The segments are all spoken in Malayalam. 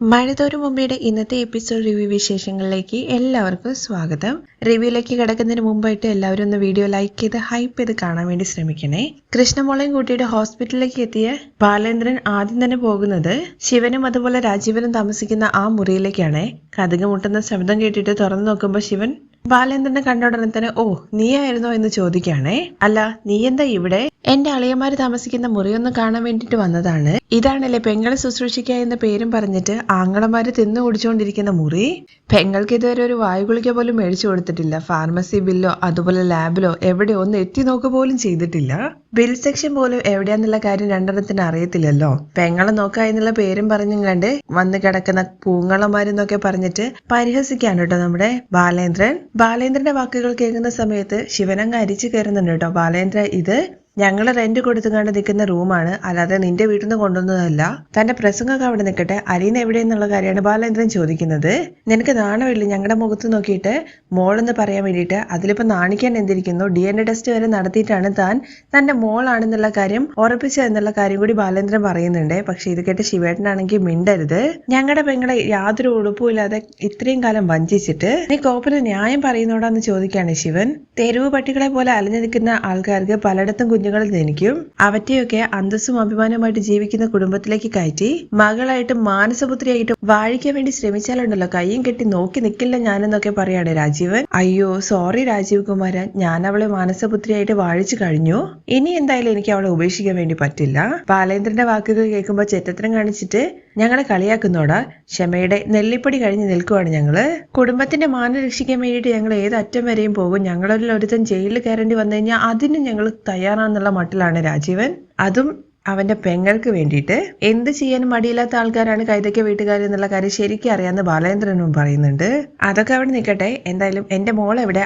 മഴതോരും മുമ്പയുടെ ഇന്നത്തെ എപ്പിസോഡ് റിവ്യൂ വിശേഷങ്ങളിലേക്ക് എല്ലാവർക്കും സ്വാഗതം. റിവ്യൂയിലേക്ക് കിടക്കുന്നതിന് മുമ്പായിട്ട് എല്ലാവരും ഒന്ന് വീഡിയോ ലൈക്ക് ചെയ്ത് ഹൈപ്പ് ചെയ്ത് കാണാൻ വേണ്ടി ശ്രമിക്കണേ. കൃഷ്ണമോളെയും കൂട്ടിയിട്ട് ഹോസ്പിറ്റലിലേക്ക് എത്തിയ ബാലേന്ദ്രൻ ആദ്യം തന്നെ പോകുന്നത് ശിവനും അതുപോലെ രാജീവനും താമസിക്കുന്ന ആ മുറിയിലേക്കാണ്. കതക് മുട്ടുന്ന ശബ്ദം കേട്ടിട്ട് തുറന്നു നോക്കുമ്പോൾ ശിവൻ ബാലേന്ദ്രനെ കണ്ട ഉടനെ തന്നെ "ഓ, നീയായിരുന്നോ?" എന്ന് ചോദിക്കുകയാണേ. "അല്ല, നീ എന്താ ഇവിടെ? എന്റെ അളിയന്മാര് താമസിക്കുന്ന മുറിയൊന്ന് കാണാൻ വേണ്ടിട്ട് വന്നതാണ്. ഇതാണല്ലേ പെങ്ങളെ ശുശ്രൂഷിക്കുക എന്ന പേരും പറഞ്ഞിട്ട് ആങ്ങളമാര് തിന്നു കുടിച്ചുകൊണ്ടിരിക്കുന്ന മുറി. പെങ്ങൾക്ക് ഇതുവരെ ഒരു വായുഗുളിക പോലും മേടിച്ചു കൊടുത്തിട്ടില്ല. ഫാർമസി ബില്ലോ അതുപോലെ ലാബിലോ എവിടെ ഒന്ന് എത്തി നോക്കുക പോലും ചെയ്തിട്ടില്ല. ബിൽ സെക്ഷൻ പോലും എവിടെയാന്നുള്ള കാര്യം രണ്ടെണ്ണത്തിന് അറിയത്തില്ലല്ലോ. പെങ്ങളെ നോക്കുക എന്നുള്ള പേരും പറഞ്ഞും കണ്ട് വന്ന് കിടക്കുന്ന പൂങ്ങളമാരെന്നൊക്കെ പറഞ്ഞിട്ട് പരിഹസിക്കാണ് കേട്ടോ നമ്മുടെ ബാലേന്ദ്രൻ. ബാലേന്ദ്രന്റെ വാക്കുകൾ കേൾക്കുന്ന സമയത്ത് ശിവനങ്ങ് അരിച്ചു കയറുന്നുണ്ട് കേട്ടോ. ബാലേന്ദ്ര, ഇത് ഞങ്ങൾ റെന്റ് കൊടുത്തുകൊണ്ട് നിൽക്കുന്ന റൂമാണ്, അല്ലാതെ നിന്റെ വീട്ടിൽ നിന്ന് കൊണ്ടുവന്നതല്ല. തന്റെ പ്രസംഗമൊക്കെ അവിടെ നിൽക്കട്ടെ, അലീന എവിടെയെന്നുള്ള കാര്യമാണ് ബാലേന്ദ്രൻ ചോദിക്കുന്നത്. നിനക്ക് നാണമില്ല ഞങ്ങളുടെ മുഖത്ത് നോക്കിയിട്ട് മോളെന്ന് പറയാൻ വേണ്ടിയിട്ട്? അതിലിപ്പോ നാണിക്കാൻ എന്തിരിക്കുന്നു? DNA ടെസ്റ്റ് വരെ നടത്തിയിട്ടാണ് താൻ തന്റെ മോളാണെന്നുള്ള കാര്യം ഉറപ്പിച്ചതെന്നുള്ള കാര്യം കൂടി ബാലേന്ദ്രൻ പറയുന്നുണ്ട്. പക്ഷെ ഇത് കേട്ട് ശിവേട്ടനാണെങ്കിൽ മിണ്ടരുത്. ഞങ്ങളുടെ പെങ്ങളെ യാതൊരു ഉടുപ്പുമില്ലാതെ ഇത്രയും കാലം വഞ്ചിച്ചിട്ട് നീ കോപ്പിന് ന്യായം പറയുന്നോടാന്ന് ചോദിക്കാണ് ശിവൻ. തെരുവ് പട്ടികളെ പോലെ അലഞ്ഞു നിൽക്കുന്ന ആൾക്കാർക്ക് പലയിടത്തും കുഞ്ഞുങ്ങൾ ജനിക്കും. അവറ്റെയൊക്കെ അന്തസ്സും അഭിമാനമായിട്ട് ജീവിക്കുന്ന കുടുംബത്തിലേക്ക് കയറ്റി മകളായിട്ടും മാനസപുത്രിയായിട്ടും വാഴിക്കാൻ വേണ്ടി ശ്രമിച്ചാലുണ്ടല്ലോ കയ്യും കെട്ടി നോക്കി നിൽക്കില്ല ഞാനെന്നൊക്കെ പറയാണ് രാജീവൻ. അയ്യോ സോറി രാജീവ് കുമാരൻ, ഞാൻ അവളെ മാനസപുത്രിയായിട്ട് വാഴിച്ചു കഴിഞ്ഞു. ഇനി എന്തായാലും എനിക്ക് അവളെ ഉപേക്ഷിക്കാൻ വേണ്ടി പറ്റില്ല. ബാലേന്ദ്രന്റെ വാക്കുകൾ കേൾക്കുമ്പോൾ ചെറ്റത്തരം കാണിച്ചിട്ട് ഞങ്ങളെ കളിയാക്കുന്നോടാ? ക്ഷമയുടെ നെല്ലിപ്പടി കഴിഞ്ഞ് നിൽക്കുവാണ് ഞങ്ങള്. കുടുംബത്തിന്റെ മാനം രക്ഷിക്കാൻ വേണ്ടിയിട്ട് ഞങ്ങൾ ഏത് അറ്റം വരെയും പോകും. ഞങ്ങളിൽ ഒരുത്തൻ ജയിലിൽ കയറേണ്ടി വന്നു കഴിഞ്ഞാൽ അതിനും ഞങ്ങൾ തയ്യാറാണെന്നുള്ള മട്ടിലാണ് രാജീവൻ. അതും അവന്റെ പെങ്ങൾക്ക് വേണ്ടിയിട്ട്. എന്ത് ചെയ്യാനും മടിയില്ലാത്ത ആൾക്കാരാണ് കൈതയ്ക്ക വീട്ടുകാർ എന്നുള്ള കാര്യം ശരിക്കും അറിയാവുന്ന ബാലേന്ദ്രനും പറയുന്നുണ്ട്. അതൊക്കെ അവിടെ നിൽക്കട്ടെ. എന്തായാലും എന്റെ മോൾ എവിടെ?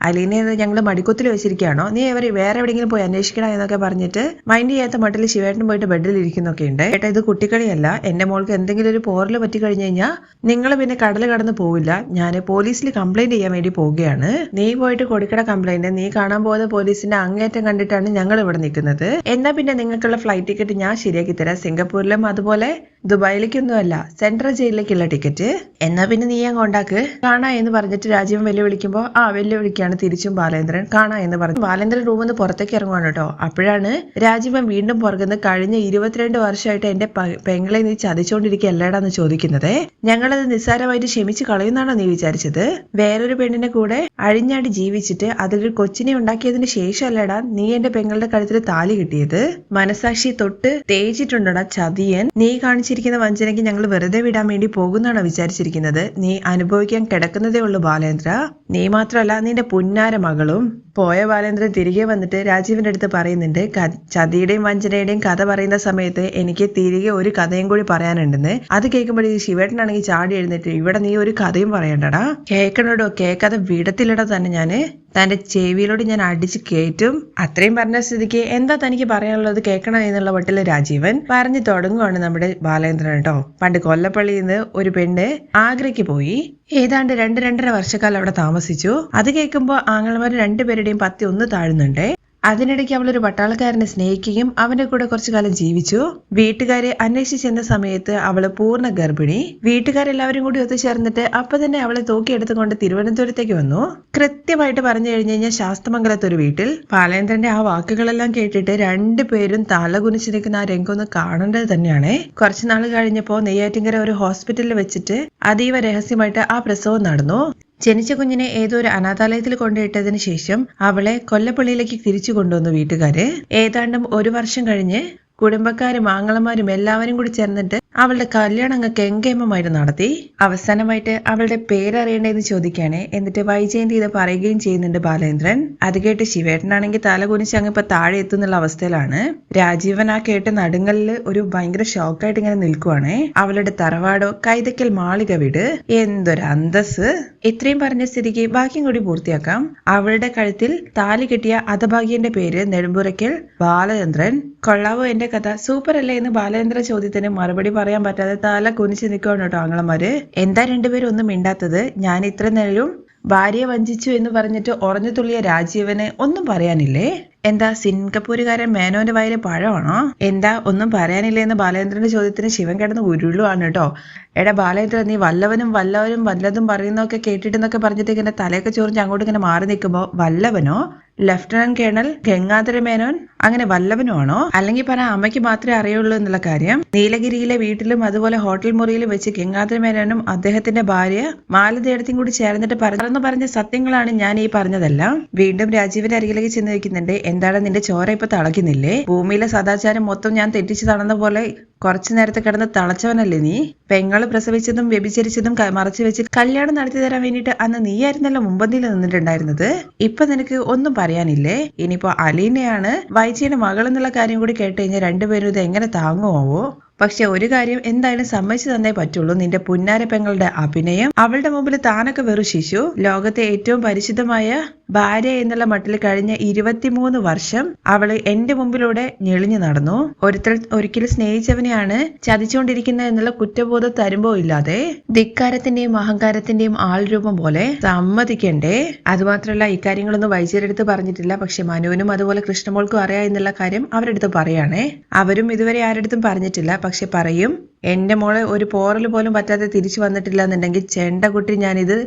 അലീനെ ഞങ്ങൾ മടിക്കുത്തിൽ വെച്ചിരിക്കുകയാണോ? നീ വേറെ എവിടെയെങ്കിലും പോയി അന്വേഷിക്കണം എന്നൊക്കെ പറഞ്ഞിട്ട് മൈൻഡ് ചെയ്യാത്ത മട്ടിൽ ശിവേട്ടൻ പോയിട്ട് ബെഡിൽ ഇരിക്കുന്നൊക്കെ ഉണ്ട്. ഏട്ടാ, ഇത് കുട്ടിക്കളിയല്ല. എന്റെ മോൾക്ക് എന്തെങ്കിലും ഒരു പോറൽ പറ്റി കഴിഞ്ഞു കഴിഞ്ഞാൽ നിങ്ങൾ പിന്നെ കടൽ കടന്ന് പോവില്ല. ഞാൻ പോലീസിൽ കംപ്ലൈന്റ് ചെയ്യാൻ വേണ്ടി പോവുകയാണ്. നീ പോയിട്ട് കൊടുക്കട കംപ്ലൈന്റ്. നീ കാണാൻ പോകുന്ന പോലീസിന്റെ അങ്ങേറ്റം കണ്ടിട്ടാണ് ഞങ്ങൾ ഇവിടെ നിൽക്കുന്നത്. എന്നാ പിന്നെ നിങ്ങൾക്ക് ഫ്ലൈറ്റ് ടിക്കറ്റ് ഞാൻ ശരിയാക്കി തരാം. സിംഗപ്പൂരിലും അതുപോലെ ദുബായിലേക്കൊന്നും അല്ല, സെൻട്രൽ ജയിലിലേക്കുള്ള ടിക്കറ്റ്. എന്നാ പിന്നെ നീ അങ്ങ് ഉണ്ടാക്ക്. കാണാ എന്ന് പറഞ്ഞിട്ട് രാജീവൻ വെല്ലുവിളിക്കുമ്പോ വെല്ലുവിളിക്കാണ് തിരിച്ചും ബാലേന്ദ്രൻ. കാണാ എന്ന് പറഞ്ഞു ബാലേന്ദ്രൻ റൂമിൽ നിന്ന് പുറത്തേക്ക് ഇറങ്ങുവാണ് കേട്ടോ. അപ്പോഴാണ് രാജീവൻ വീണ്ടും പുറകുന്നത് കഴിഞ്ഞ 22 വർഷമായിട്ട് എന്റെ പെങ്ങളെ നീ ചതിച്ചോണ്ടിരിക്കുകയല്ലേടാന്ന് ചോദിക്കുന്നത്. ഞങ്ങളത് നിസ്സാരമായിട്ട് ക്ഷമിച്ച് കളയുന്നാണോ നീ വിചാരിച്ചത്? വേറൊരു പെണ്ണിനെ കൂടെ അഴിഞ്ഞാടി ജീവിച്ചിട്ട് അതിലൊരു കൊച്ചിനെ ഉണ്ടാക്കിയതിന് ശേഷമല്ലേടാ നീ എന്റെ പെങ്ങളുടെ കഴുത്തിൽ താലി കിട്ടിയത്? മനസാക്ഷി തൊട്ട് തേച്ചിട്ടുണ്ടടാ ചതിയൻ. നീ കാണിച്ചിരിക്കുന്ന വഞ്ചനയ്ക്ക് ഞങ്ങൾ വെറുതെ വിടാൻ വേണ്ടി പോകുന്നാണോ വിചാരിച്ചിരിക്കുന്നത്? നീ അനുഭവിക്കാൻ കിടക്കുന്നതേ ഉള്ളൂ ബാലേന്ദ്ര. നീ മാത്രമല്ല നിന്റെ പുന്നാര മകളും. പോയ ബാലേന്ദ്രൻ തിരികെ വന്നിട്ട് രാജീവിന്റെ അടുത്ത് പറയുന്നുണ്ട്, ചതിയുടെയും വഞ്ചനയുടെയും കഥ പറയുന്ന സമയത്ത് എനിക്ക് തിരികെ ഒരു കഥയും കൂടി പറയാനുണ്ടെന്ന്. അത് കേൾക്കുമ്പോൾ ഈ ശിവേട്ടനാണെങ്കിൽ ചാടി എഴുന്നേറ്റ്, ഇവിടെ നീ ഒരു കഥയും പറയണ്ടടാ. കേൾക്കണോടോ, കേൾക്കാതെ വിടത്തില്ലടോ തന്നെ ഞാന്. തന്റെ ചെവിയിലോട് ഞാൻ അടിച്ച് കയറ്റും. അത്രയും പറഞ്ഞ സ്ഥിതിക്ക് എന്താ തനിക്ക് പറയാനുള്ളത് കേൾക്കണം എന്നുള്ള വട്ടില് രാജീവൻ പറഞ്ഞു തുടങ്ങുവാണ് നമ്മുടെ ബാലേന്ദ്രൻ കേട്ടോ. പണ്ട് കൊല്ലപ്പള്ളിയിൽ നിന്ന് ഒരു പെണ്ണ് ആഗ്രയ്ക്ക് പോയി ഏതാണ്ട് 2-2.5 വർഷക്കാലം അവിടെ താമസിച്ചു. അത് കേൾക്കുമ്പോൾ ആങ്ങളമാര് രണ്ടുപേരുടെയും പത്തി ഒന്ന് താഴുന്നുണ്ട്. അതിനിടയ്ക്ക് അവളൊരു പട്ടാളക്കാരനെ സ്നേഹിക്കുകയും അവന്റെ കൂടെ കുറച്ചു കാലം ജീവിച്ചു. വീട്ടുകാരെ അന്വേഷിച്ച് ചെന്ന സമയത്ത് അവള് പൂർണ്ണ ഗർഭിണി. വീട്ടുകാരെല്ലാവരും കൂടി ഒത്തുചേർന്നിട്ട് അപ്പൊ തന്നെ അവളെ തൂക്കിയെടുത്തുകൊണ്ട് തിരുവനന്തപുരത്തേക്ക് വന്നു. കൃത്യമായിട്ട് പറഞ്ഞു കഴിഞ്ഞു കഴിഞ്ഞാൽ ശാസ്തമംഗലത്തൊരു വീട്ടിൽ. ബാലേന്ദ്രന്റെ ആ വാക്കുകളെല്ലാം കേട്ടിട്ട് രണ്ടുപേരും തല കുനിച്ചു നിൽക്കുന്ന ആ രംഗം ഒന്ന് കാണേണ്ടത് തന്നെയാണ്. കുറച്ചുനാൾ കഴിഞ്ഞപ്പോ നെയ്യാറ്റിങ്കര ഒരു ഹോസ്പിറ്റലിൽ വെച്ചിട്ട് അതീവ രഹസ്യമായിട്ട് ആ പ്രസവം നടന്നു. ജനിച്ച കുഞ്ഞിനെ ഏതോ ഒരു അനാഥാലയത്തിൽ കൊണ്ടുപോയിട്ടതിന് ശേഷം അവളെ കൊല്ലപ്പള്ളിയിലേക്ക് തിരിച്ചു കൊണ്ടുവന്നു വീട്ടുകാര്. ഏതാണ്ടും 1 വർഷം കഴിഞ്ഞ് കുടുംബക്കാരും ആങ്ങളമാരും എല്ലാവരും കൂടി ചേർന്നിട്ട് അവളുടെ കല്യാണം അങ്ങ് കെങ്കേമമായിട്ട് നടത്തി. അവസാനമായിട്ട് അവളുടെ പേരറിയണ്ടെന്ന് ചോദിക്കുകയാണ്. എന്നിട്ട് വൈജയന്തി ഇത് പറയുകയും ചെയ്യുന്നുണ്ട് ബാലേന്ദ്രൻ. അത് കേട്ട് ശിവേട്ടനാണെങ്കിൽ തല കുനിച്ച് അങ്ങ് ഇപ്പൊ താഴെ എത്തുന്നുള്ള അവസ്ഥയിലാണ്. രാജീവൻ ആ കേട്ട നടുങ്ങലില് ഒരു ഭയങ്കര ഷോക്കായിട്ട് ഇങ്ങനെ നിൽക്കുവാണ്. അവളുടെ തറവാടോ കൈതക്കൽ മാളിക വീട്, എന്തൊരു അന്തസ്. ഇത്രയും പറഞ്ഞ സ്ഥിതിക്ക് ബാക്കിയും കൂടി പൂർത്തിയാക്കാം. അവളുടെ കഴുത്തിൽ താലി കിട്ടിയ അധഭാഗ്യന്റെ പേര് നെടുമ്പുറയ്ക്കൽ ബാലചന്ദ്രൻ. കൊള്ളാവോ എന്റെ കഥ? സൂപ്പർ അല്ലേ എന്ന് ബാലേന്ദ്ര ചോദ്യത്തിന് മറുപടി പറയാൻ പറ്റാതെ തല കുനിച്ച് നിൽക്കുകയാണ് കേട്ടോ ആങ്ങളമാര്. എന്താ രണ്ടുപേരും ഒന്നും മിണ്ടാത്തത്? ഞാൻ ഇത്ര നേരം ഭാര്യയെ വഞ്ചിച്ചു എന്ന് പറഞ്ഞിട്ട് ഉറഞ്ഞു തുള്ളിയ രാജീവന് ഒന്നും പറയാനില്ലേ? എന്താ സിംഗപ്പൂരുകാരൻ മേനോന്റെ വായിലെ പഴമാണോ? എന്താ ഒന്നും പറയാനില്ല എന്ന് ബാലേന്ദ്രന്റെ ചോദ്യത്തിന് ശിവൻ കിടന്ന് ഉരുളുവാണ് കേട്ടോ. എടാ ബാലേന്ദ്രൻ, നീ വല്ലവനും വല്ലതും പറയുന്നൊക്കെ കേട്ടിട്ടെന്നൊക്കെ പറഞ്ഞിട്ട് ഇങ്ങനെ തലയൊക്കെ ചൊറിഞ്ഞ് അങ്ങോട്ട് ഇങ്ങനെ മാറി നിൽക്കുമ്പോ വല്ലവനോ? ലഫ്റ്റനന്റ് കേണൽ ഗംഗാധര മേനോൻ അങ്ങനെ വല്ലവനും ആണോ? അല്ലെങ്കിൽ പറ അമ്മയ്ക്ക് മാത്രമേ അറിയുള്ളൂ എന്നുള്ള കാര്യം. നീലഗിരിയിലെ വീട്ടിലും അതുപോലെ ഹോട്ടൽ മുറിയിലും വെച്ച് ഗംഗാധര മേനോനും അദ്ദേഹത്തിന്റെ ഭാര്യ മാലതേടത്തും കൂടി ചേർന്നിട്ട് പറഞ്ഞ സത്യങ്ങളാണ് ഞാൻ ഈ പറഞ്ഞതെല്ലാം. വീണ്ടും രാജീവിന്റെ അരികിലേക്ക് ചെന്ന് വെക്കുന്നുണ്ട്. എന്താണ് നിന്റെ ചോര ഇപ്പൊ തിളയ്ക്കുന്നില്ലേ? ഭൂമിയിലെ സദാചാരം മൊത്തം ഞാൻ തെറ്റിച്ചു തളർന്ന പോലെ കുറച്ചു നേരത്തെ കിടന്ന് തിളച്ചവനല്ലേ നീ? പെങ്ങള് പ്രസവിച്ചതും വ്യഭിചരിച്ചതും മറച്ചു വെച്ച് കല്യാണം നടത്തി തരാൻ വേണ്ടിയിട്ട് അന്ന് നീയായിരുന്നല്ലോ മുമ്പന്തിയിൽ നിന്നിട്ടുണ്ടായിരുന്നത്. ഇപ്പൊ നിനക്ക് ഒന്നും പറയാനില്ലേ? ഇനിയിപ്പോ അലീനയാണ് വൈജിയുടെ മകൾ എന്നുള്ള കാര്യം കൂടി കേട്ട് കഴിഞ്ഞാൽ രണ്ടുപേരും ഇത് എങ്ങനെ താങ്ങുമാവോ? പക്ഷെ ഒരു കാര്യം എന്തായാലും സമ്മതിച്ചു തന്നേ പറ്റുള്ളൂ. നിന്റെ പുന്നാര പെങ്ങളുടെ അഭിനയം. അവളുടെ മുമ്പിൽ താനൊക്കെ വെറു ശിശു. ലോകത്തെ ഏറ്റവും പരിശുദ്ധമായ ഭാര്യ എന്നുള്ള മട്ടിൽ കഴിഞ്ഞ 23 വർഷം അവള് എന്റെ മുമ്പിലൂടെ ഞെളിഞ്ഞു നടന്നു. ഒരിക്കലും സ്നേഹിച്ചവനെയാണ് ചതിച്ചുകൊണ്ടിരിക്കുന്നത് എന്നുള്ള കുറ്റബോധം തരുമ്പോ ഇല്ലാതെ ധിക്കാരത്തിന്റെയും അഹങ്കാരത്തിന്റെയും ആൾരൂപം പോലെ സമ്മതിക്കണ്ടേ? അതുമാത്രമല്ല ഇക്കാര്യങ്ങളൊന്നും വൈദ്യരുടെ അടുത്ത് പറഞ്ഞിട്ടില്ല. പക്ഷെ മനുവിനും അതുപോലെ കൃഷ്ണമോൾക്കും അറിയാം എന്നുള്ള കാര്യം അവരുടെ അടുത്ത് പറയാണേ. അവരും ഇതുവരെ ആരുടെടുത്തും പറഞ്ഞിട്ടില്ല. പക്ഷെ പറയും, എന്റെ മോളെ ഒരു പോറൽ പോലും പറ്റാതെ തിരിച്ചു വന്നിട്ടില്ല എന്നുണ്ടെങ്കിൽ ചെണ്ടകുട്ടി ഞാനിത്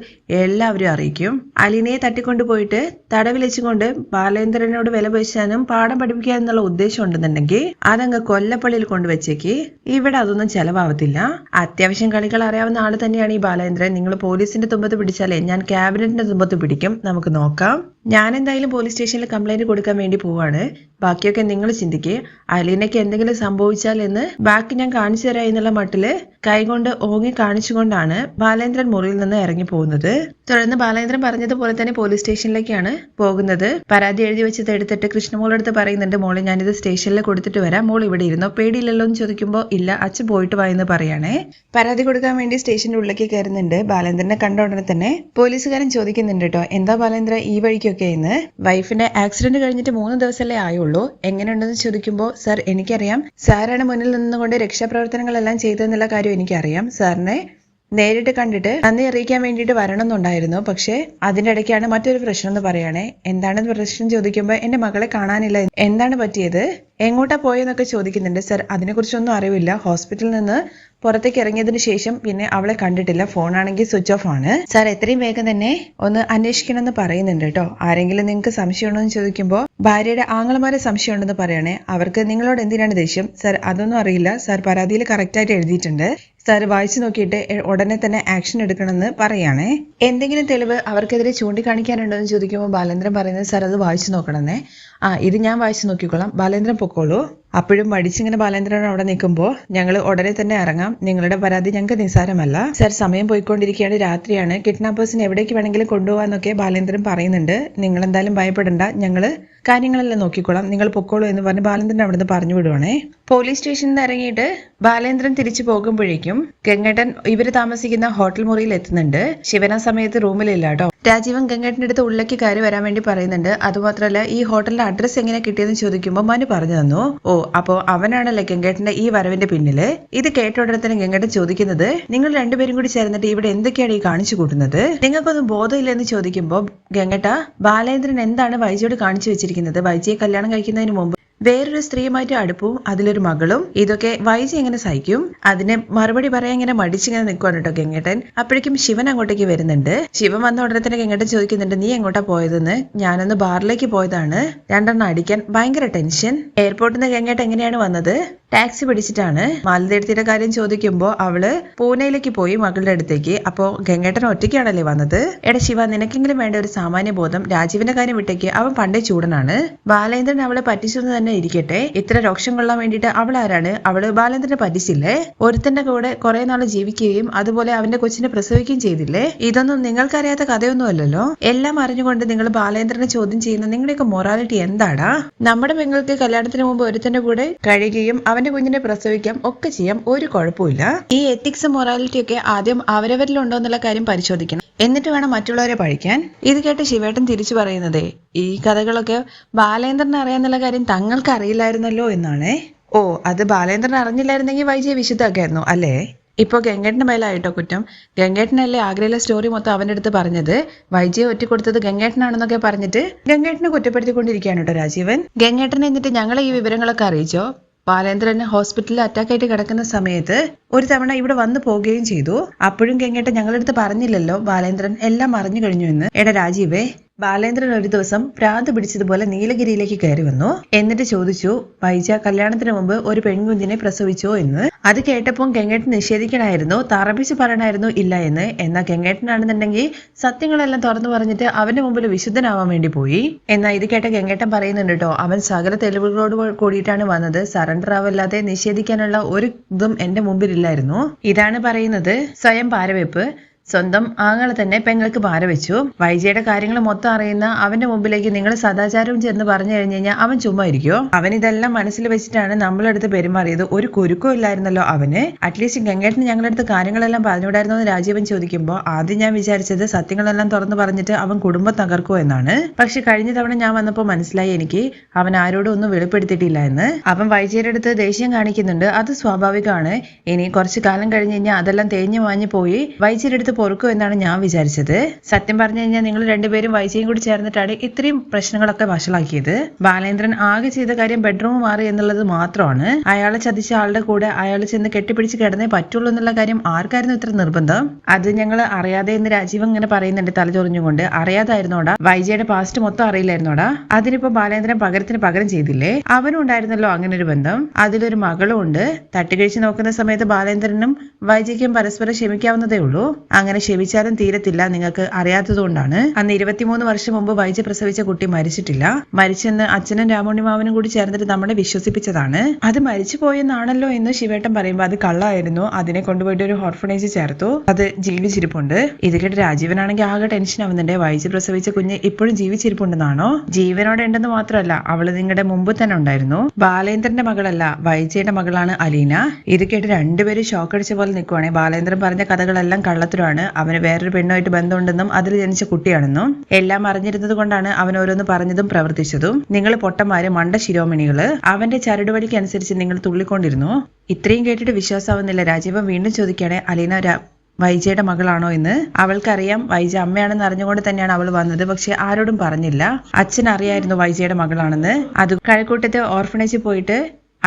എല്ലാവരും അറിയിക്കും. അലീനയെ തട്ടിക്കൊണ്ടുപോയിട്ട് തടവിൽ വെച്ചുകൊണ്ട് ബാലേന്ദ്രനോട് വില പേശാനും പാഠം പഠിപ്പിക്കുക എന്നുള്ള ഉദ്ദേശം ഉണ്ടെന്നുണ്ടെങ്കിൽ അതങ്ങ് കൊല്ലപ്പള്ളിയിൽ കൊണ്ടുവച്ചേക്ക്. ഇവിടെ അതൊന്നും ചെലവാവത്തില്ല. അത്യാവശ്യം കളികൾ അറിയാവുന്ന ആള് തന്നെയാണ് ഈ ബാലേന്ദ്രൻ. നിങ്ങൾ പോലീസിന്റെ തുമ്പത്ത് പിടിച്ചാലേ ഞാൻ ക്യാബിനറ്റിന്റെ തുമ്പത്ത് പിടിക്കും. നമുക്ക് നോക്കാം. ഞാൻ എന്തായാലും പോലീസ് സ്റ്റേഷനിൽ കംപ്ലൈന്റ് കൊടുക്കാൻ വേണ്ടി പോവാണ്. ബാക്കിയൊക്കെ നിങ്ങൾ ചിന്തിക്കുക. അലീനയ്ക്ക് എന്തെങ്കിലും സംഭവിച്ചാൽ എന്ന് ബാക്കി ഞാൻ കാണിച്ചു തരാം എന്നുള്ള മട്ടില് കൈകൊണ്ട് ഓങ്ങി കാണിച്ചുകൊണ്ടാണ് ബാലേന്ദ്രൻ മുറിയിൽ നിന്ന് ഇറങ്ങി പോകുന്നത്. തുടർന്ന് ബാലേന്ദ്രൻ പറഞ്ഞതുപോലെ തന്നെ പോലീസ് സ്റ്റേഷനിലേക്കാണ് പോകുന്നത്. പരാതി എഴുതി വെച്ചത് എടുത്തിട്ട് കൃഷ്ണമോളടുത്ത് പറയുന്നുണ്ട്, മോളെ ഞാനിത് സ്റ്റേഷനിൽ കൊടുത്തിട്ട് വരാം, മോൾ ഇവിടെ ഇരുന്നോ, പേടിയില്ലല്ലോ എന്ന് ചോദിക്കുമ്പോൾ ഇല്ല അച്ഛൻ പോയിട്ട് വാ എന്ന് പറയാണേ. പരാതി കൊടുക്കാൻ വേണ്ടി സ്റ്റേഷന്റെ ഉള്ളിലേക്ക് കയറുന്നുണ്ട്. ബാലേന്ദ്രനെ കണ്ട ഉടനെ തന്നെ പോലീസുകാരൻ ചോദിക്കുന്നുണ്ട് കേട്ടോ, എന്താ ബാലേന്ദ്ര ഈ വഴിക്കൊക്കെ ഇന്ന്? വൈഫിന്റെ ആക്സിഡന്റ് കഴിഞ്ഞിട്ട് 3 ദിവസമല്ലേ ആയുള്ളൂ, എങ്ങനെയുണ്ടെന്ന് ചോദിക്കുമ്പോൾ സാർ എനിക്കറിയാം, സാറാണ് മുന്നിൽ നിന്നുകൊണ്ട് രക്ഷാപ്രവർത്തനങ്ങളെല്ലാം ചെയ്തതെന്നുള്ള കാര്യം എനിക്കറിയാം. സാറിനെ നേരിട്ട് കണ്ടിട്ട് നന്ദി അറിയിക്കാൻ വേണ്ടിയിട്ട് വരണമെന്നുണ്ടായിരുന്നു. പക്ഷെ അതിന്റെ ഇടയ്ക്കാണ് മറ്റൊരു പ്രശ്നം എന്ന് പറയുകയാണെ. എന്താണ് പ്രശ്നം ചോദിക്കുമ്പോൾ എന്റെ മകളെ കാണാനില്ല, എന്താണ് പറ്റിയത്, എങ്ങോട്ടാ പോയെന്നൊക്കെ ചോദിക്കുന്നുണ്ട്. സർ അതിനെക്കുറിച്ചൊന്നും അറിവില്ല, ഹോസ്പിറ്റലിൽ നിന്ന് പുറത്തേക്ക് ഇറങ്ങിയതിനു ശേഷം പിന്നെ അവളെ കണ്ടിട്ടില്ല, ഫോണാണെങ്കിൽ സ്വിച്ച് ഓഫ് ആണ്. സാർ എത്രയും വേഗം തന്നെ ഒന്ന് അന്വേഷിക്കണം എന്ന് പറയുന്നുണ്ട് കേട്ടോ. ആരെങ്കിലും നിങ്ങൾക്ക് സംശയമുണ്ടോ എന്ന് ചോദിക്കുമ്പോൾ ഭാര്യയുടെ ആങ്ങളമാരെ സംശയമുണ്ടെന്ന് പറയണേ. അവർക്ക് നിങ്ങളോട് എന്തിനാണ് ദേഷ്യം? സാർ അതൊന്നും അറിയില്ല, സാർ പരാതിയിൽ കറക്റ്റായിട്ട് എഴുതിയിട്ടുണ്ട്, സാർ വായിച്ചു നോക്കിയിട്ട് ഉടനെ തന്നെ ആക്ഷൻ എടുക്കണമെന്ന് പറയാണേ. എന്തെങ്കിലും തെളിവ് അവർക്കെതിരെ ചൂണ്ടിക്കാണിക്കാനുണ്ടോ എന്ന് ചോദിക്കുമ്പോൾ ബാലേന്ദ്രൻ പറയുന്നത്, സാർ അത് വായിച്ചു നോക്കണമെന്നേ. ഇത് ഞാൻ വായിച്ചു നോക്കിക്കോളാം, ബാലേന്ദ്രൻ പൊക്കോളൂ. അപ്പോഴും മടിച്ചിങ്ങനെ ബാലേന്ദ്രൻ അവിടെ നിൽക്കുമ്പോൾ ഞങ്ങൾ ഉടനെ തന്നെ ഇറങ്ങാം, നിങ്ങളുടെ പരാതി ഞങ്ങൾക്ക് നിസ്സാരമല്ല. സാർ സമയം പോയിക്കൊണ്ടിരിക്കുകയാണ്, രാത്രിയാണ്, കിഡ്നാപ്പേഴ്സിന് എവിടേക്ക് വേണമെങ്കിലും കൊണ്ടുപോകാന്നൊക്കെ ബാലേന്ദ്രൻ പറയുന്നുണ്ട്. നിങ്ങൾ എന്തായാലും ഭയപ്പെടണ്ട, ഞങ്ങള് കാര്യങ്ങളെല്ലാം നോക്കിക്കോളാം, നിങ്ങൾ പൊക്കോളൂ എന്ന് പറഞ്ഞ് ബാലേന്ദ്രൻ അവിടുന്ന് പറഞ്ഞു വിടുവാണേ. പോലീസ് സ്റ്റേഷനിൽ നിന്ന് ഇറങ്ങിയിട്ട് ബാലേന്ദ്രൻ തിരിച്ചു പോകുമ്പോഴേക്കും ഗംഗേട്ടൻ ഇവര് താമസിക്കുന്ന ഹോട്ടൽ മുറിയിൽ എത്തുന്നുണ്ട്. ശിവന സമയത്ത് റൂമിലില്ല കേട്ടോ. രാജീവൻ ഗംഗേട്ടന്റെ അടുത്ത് ഉള്ളിലേക്ക് കയറി വരാൻ വേണ്ടി പറയുന്നുണ്ട്. അതുമാത്രമല്ല ഈ ഹോട്ടലിന്റെ അഡ്രസ് എങ്ങനെ കിട്ടിയെന്ന് ചോദിക്കുമ്പോൾ മനു പറഞ്ഞു തന്നു. ഓ, അപ്പോ അവനാണല്ലേ ഗംഗേട്ടന്റെ ഈ വരവിന്റെ പിന്നില്. ഇത് കേട്ട ഉടനെ തന്നെ ഗംഗേട്ടൻ ചോദിക്കുന്നത്, നിങ്ങൾ രണ്ടുപേരും കൂടി ചേർന്നിട്ട് ഇവിടെ എന്തൊക്കെയാണ് ഈ കാണിച്ചു കൂട്ടുന്നത്, നിങ്ങൾക്കൊന്നും ബോധമില്ലെന്ന് ചോദിക്കുമ്പോൾ ഗംഗേട്ട, ബാലേന്ദ്രൻ എന്താണ് വൈജിയോട് കാണിച്ചു വെച്ചിരിക്കുന്നത്? വൈജിയെ കല്യാണം കഴിക്കുന്നതിന് മുമ്പ് വേറൊരു സ്ത്രീയുമായിട്ട് അടുപ്പവും അതിലൊരു മകളും, ഇതൊക്കെ വൈജി എങ്ങനെ സഹിക്കും? അതിന് മറുപടി പറയാൻ ഇങ്ങനെ മടിച്ചിങ്ങനെ നിൽക്കുവാണ് കേട്ടോ ഗംഗേട്ടൻ. അപ്പോഴേക്കും ശിവൻ അങ്ങോട്ടേക്ക് വരുന്നുണ്ട്. ശിവൻ വന്ന ഉടനെ തന്നെ ഗംഗേട്ടൻ ചോദിക്കുന്നുണ്ട്, നീ എങ്ങോട്ടാ പോയതെന്ന്? ഞാനൊന്ന് ബാറിലേക്ക് പോയതാണ്, 2 എണ്ണം അടിക്കാൻ, ഭയങ്കര ടെൻഷൻ. എയർപോർട്ടിൽ നിന്ന് ഗംഗേട്ടൻ എങ്ങനെയാണ് വന്നത്? ടാക്സി പിടിച്ചിട്ടാണ്. മാലതേടത്തിയുടെ കാര്യം ചോദിക്കുമ്പോൾ അവള് പൂനെയിലേക്ക് പോയി മകളുടെ അടുത്തേക്ക്. അപ്പോ ഗംഗേട്ടൻ ഒറ്റയ്ക്കാണല്ലേ വന്നത്? എടാ ശിവ, നിനക്കെങ്കിലും വേണ്ട ഒരു സാമാന്യ ബോധം. രാജീവിന്റെ കാര്യം വിട്ടേക്ക്, അവൻ പണ്ടേ ചൂടനാണ്. ബാലേന്ദ്രൻ അവളെ പറ്റിച്ചെന്ന് തന്നെ ഇരിക്കട്ടെ, ഇത്ര രോക്ഷം കൊള്ളാൻ വേണ്ടിയിട്ട് അവൾ ആരാണ്? അവള് ബാലേന്ദ്രനെ പറ്റിച്ചില്ലേ? ഒരുത്തന്റെ കൂടെ കുറെ നാള് ജീവിക്കുകയും അതുപോലെ അവന്റെ കൊച്ചിനെ പ്രസവിക്കുകയും ചെയ്തില്ലേ? ഇതൊന്നും നിങ്ങൾക്കറിയാത്ത കഥയൊന്നും അല്ലല്ലോ. എല്ലാം അറിഞ്ഞുകൊണ്ട് നിങ്ങൾ ബാലേന്ദ്രനെ ചോദ്യം ചെയ്യുന്ന നിങ്ങളുടെയൊക്കെ മൊറാലിറ്റി എന്താടാ? നമ്മുടെ പെങ്ങൾക്ക് കല്യാണത്തിന് മുമ്പ് ഒരുത്തന്റെ കൂടെ കഴിയുകയും അവന്റെ കുഞ്ഞിനെ പ്രസവിക്കാം ഒക്കെ ചെയ്യാം, ഒരു കുഴപ്പമില്ല. ഈ എത്തിക്സ് മൊറാലിറ്റി ഒക്കെ ആദ്യം അവരവരിലുണ്ടോ എന്നുള്ള കാര്യം പരിശോധിക്കണം, എന്നിട്ട് വേണം മറ്റുള്ളവരെ പഴിക്കാൻ. ഇത് കേട്ട് ശിവേട്ടൻ തിരിച്ചു പറയുന്നതേ, ഈ കഥകളൊക്കെ ബാലേന്ദ്രൻ അറിയാന്നുള്ള കാര്യം തങ്ങൾക്ക് അറിയില്ലായിരുന്നല്ലോ എന്നാണ്. ഓ, അത് ബാലേന്ദ്രൻ അറിഞ്ഞില്ലായിരുന്നെങ്കിൽ വൈജിയെ വിശുദ്ധാക്കായിരുന്നു അല്ലേ? ഇപ്പോൾ ഗംഗേട്ടൻ്റെ മേലായിട്ടോ കുറ്റം. ഗംഗേട്ടനല്ലേ ആഗ്രയിലെ സ്റ്റോറി മൊത്തം അവൻ്റെ അടുത്ത് പറഞ്ഞത്. വൈജിയെ ഒറ്റിക്കൊടുത്തത് ഗംഗേട്ടനാണെന്നൊക്കെ പറഞ്ഞിട്ട് ഗംഗേട്ടനെ കുറ്റപ്പെടുത്തിക്കൊണ്ടിരിക്കുകയാണ് കേട്ടോ രാജീവൻ. ഗംഗേട്ടനെ എന്നിട്ട് ഞങ്ങളെ ഈ വിവരങ്ങളൊക്കെ അറിയിച്ചോ? ബാലേന്ദ്രൻ ഹോസ്പിറ്റലിൽ അറ്റാക്കായിട്ട് കിടക്കുന്ന സമയത്ത് ഒരു തവണ ഇവിടെ വന്നു പോവുകയും ചെയ്തു. അപ്പോഴും ഗംഗേട്ടൻ ഞങ്ങളടുത്ത് പറഞ്ഞില്ലല്ലോ ബാലേന്ദ്രൻ എല്ലാം അറിഞ്ഞു കഴിഞ്ഞു എന്ന്. എടാ രാജീവേ, ബാലേന്ദ്രൻ ഒരു ദിവസം ഭ്രാന്ത് പിടിച്ചതുപോലെ നീലഗിരിയിലേക്ക് കയറി വന്നു. എന്നിട്ട് ചോദിച്ചു, വൈജ കല്യാണത്തിന് മുമ്പ് ഒരു പെൺകുഞ്ഞിനെ പ്രസവിച്ചോ എന്ന്. അത് കേട്ടപ്പോൾ ഗംഗേട്ടൻ നിഷേധിക്കണമായിരുന്നു, തറപ്പിച്ച് പറയണമായിരുന്നു ഇല്ല എന്ന്. എന്നാൽ ഗംഗേട്ടനാണെന്നുണ്ടെങ്കിൽ സത്യങ്ങളെല്ലാം തുറന്നു പറഞ്ഞിട്ട് അവന്റെ മുമ്പിൽ വിശുദ്ധനാവാൻ വേണ്ടി പോയി. എന്നാൽ ഇത് കേട്ട ഗംഗേട്ടൻ പറയുന്നുണ്ട് കേട്ടോ, അവൻ സകല തെളിവുകളോട് കൂടിയിട്ടാണ് വന്നത്. സറണ്ടർ ആവല്ലാതെ നിഷേധിക്കാനുള്ള ഒരു ഇതും എന്റെ മുമ്പിലില്ലായിരുന്നു. ഇതാണ് പറയുന്നത് സ്വയം പാരവെപ്പ്. സ്വന്തം ആങ്ങളെ തന്നെ പെങ്ങൾക്ക് പാര വെച്ചു. വൈജയുടെ കാര്യങ്ങൾ മൊത്തം അറിയുന്ന അവന്റെ മുമ്പിലേക്ക് നിങ്ങൾ സദാചാരവും ചെന്ന് പറഞ്ഞു കഴിഞ്ഞു കഴിഞ്ഞാൽ അവൻ ചുമ്മാ ഇരിക്കുമോ? അവൻ ഇതെല്ലാം മനസ്സിൽ വെച്ചിട്ടാണ് നമ്മളടുത്ത് പെരുമാറിയത്. ഒരു കുരുക്കോ ഇല്ലായിരുന്നല്ലോ അവന്. അറ്റ്ലീസ്റ്റ് ഗംഗേട്ടന് ഞങ്ങളടുത്ത് കാര്യങ്ങളെല്ലാം പറഞ്ഞുവിടായിരുന്നോ എന്ന് രാജീവൻ ചോദിക്കുമ്പോൾ ആദ്യം ഞാൻ വിചാരിച്ചത് സത്യങ്ങളെല്ലാം തുറന്നു പറഞ്ഞിട്ട് അവൻ കുടുംബം തകർക്കുമോ എന്നാണ്. പക്ഷെ കഴിഞ്ഞ തവണ ഞാൻ വന്നപ്പോൾ മനസ്സിലായി എനിക്ക് അവൻ ആരോടും ഒന്നും വെളിപ്പെടുത്തിയിട്ടില്ല എന്ന്. അവൻ വൈജയുടെ അടുത്ത് ദേഷ്യം കാണിക്കുന്നുണ്ട്, അത് സ്വാഭാവികമാണ്. ഇനി കുറച്ചു കാലം കഴിഞ്ഞ് കഴിഞ്ഞാൽ അതെല്ലാം തേഞ്ഞു മാഞ്ഞു പോയി വൈജയുടെ അടുത്ത് പൊറുക്കും എന്നാണ് ഞാൻ വിചാരിച്ചത്. സത്യം പറഞ്ഞു കഴിഞ്ഞാൽ നിങ്ങൾ രണ്ടുപേരും വൈജയും കൂടി ചേർന്നിട്ടാണ് ഇത്രയും പ്രശ്നങ്ങളൊക്കെ വഷളാക്കിയത്. ബാലേന്ദ്രൻ ആകെ ചെയ്ത കാര്യം ബെഡ്റൂം മാറി എന്നുള്ളത് മാത്രമാണ്. അയാളെ ചതിച്ച ആളുടെ കൂടെ അയാൾ ചെന്ന് കെട്ടിപ്പിടിച്ച് കിടന്നേ പറ്റുള്ളൂ എന്നുള്ള കാര്യം ആർക്കായിരുന്നു ഇത്ര നിർബന്ധം? അത് ഞങ്ങൾ അറിയാതെ എന്ന് രാജീവ് ഇങ്ങനെ പറയുന്നുണ്ട് തലചൊറിഞ്ഞുകൊണ്ട്. അറിയാതായിരുന്നോടാ? വൈജയുടെ പാസ്റ്റ് മൊത്തം അറിയില്ലായിരുന്നോടാ? അതിനിപ്പോ ബാലേന്ദ്രൻ പകരം ചെയ്തില്ലേ? അവനും ഉണ്ടായിരുന്നല്ലോ അങ്ങനെ ഒരു ബന്ധം. അതിലൊരു മകളും ഉണ്ട്. തട്ടിക്കഴിച്ച് നോക്കുന്ന സമയത്ത് ബാലേന്ദ്രനും വൈജയ്ക്കും പരസ്പരം ക്ഷമിക്കാവുന്നതേ ഉള്ളൂ. അങ്ങനെ ക്ഷമിച്ചാലും തീരത്തില്ല, നിങ്ങൾക്ക് അറിയാത്തതുകൊണ്ടാണ്. അന്ന് 23 വർഷം മുമ്പ് വൈജ പ്രസവിച്ച കുട്ടി മരിച്ചിട്ടില്ല. മരിച്ചെന്ന് അച്ഛനും രാമുണ്ണിമാവനും കൂടി ചേർന്നിട്ട് നമ്മളെ വിശ്വസിപ്പിച്ചതാണ്. അത് മരിച്ചു പോയെന്നാണല്ലോ എന്ന് ശിവേട്ടൻ പറയുമ്പോൾ അത് കള്ളായിരുന്നു. അതിനെ കൊണ്ടുപോയിട്ട് ഒരു ഓർഫനേജ് ചേർത്തു. അത് ജീവിച്ചിരിപ്പുണ്ട്. ഇത് കേട്ട് രാജീവനാണെങ്കിൽ ആകെ ടെൻഷൻ ആവുന്നുണ്ട്. വൈജ പ്രസവിച്ച കുഞ്ഞ് ഇപ്പോഴും ജീവിച്ചിരിപ്പുണ്ടെന്നാണോ? ജീവനോടെ ഉണ്ടെന്ന് മാത്രമല്ല, അവള് നിങ്ങളുടെ മുമ്പ് തന്നെ ഉണ്ടായിരുന്നു. ബാലേന്ദ്രന്റെ മകളല്ല, വൈജയുടെ മകളാണ് അലീന. ഇത് കേട്ട് രണ്ടുപേരും ഷോക്ക് അടിച്ച പോലെ നിൽക്കുവാണെ. ബാലേന്ദ്രൻ പറഞ്ഞ കഥകളെല്ലാം കള്ളത്തരമാണ്. അവന് വേറൊരു പെണ്ണുമായിട്ട് ബന്ധമുണ്ടെന്നും അതിൽ ജനിച്ച കുട്ടിയാണെന്നും എല്ലാം അറിഞ്ഞിരുന്നത് കൊണ്ടാണ് അവൻ ഓരോന്ന് പറഞ്ഞതും പ്രവർത്തിച്ചതും. നിങ്ങൾ പൊട്ടന്മാര്, മണ്ട ശിരോമണികള്. അവന്റെ ചരടുവലിക്ക് അനുസരിച്ച് നിങ്ങൾ തുള്ളിക്കൊണ്ടിരുന്നു. ഇത്രയും കേട്ടിട്ട് വിശ്വാസമാവുന്നില്ല. രാജീവൻ വീണ്ടും ചോദിക്കുകയാണ്, അലീന വൈജയുടെ മകളാണോ എന്ന്. അവൾക്കറിയാം വൈജ അമ്മയാണെന്ന് അറിഞ്ഞുകൊണ്ട് തന്നെയാണ് അവൾ വന്നത്. പക്ഷെ ആരോടും പറഞ്ഞില്ല. അച്ഛൻ അറിയായിരുന്നു വൈജയുടെ മകളാണെന്ന്. അത് കഴക്കൂട്ടത്തെ ഓർഫനേജിൽ പോയിട്ട്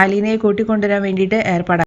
അലീനയെ കൂട്ടിക്കൊണ്ടുവരാൻ വേണ്ടിയിട്ട് ഏർപ്പാടാക്കി.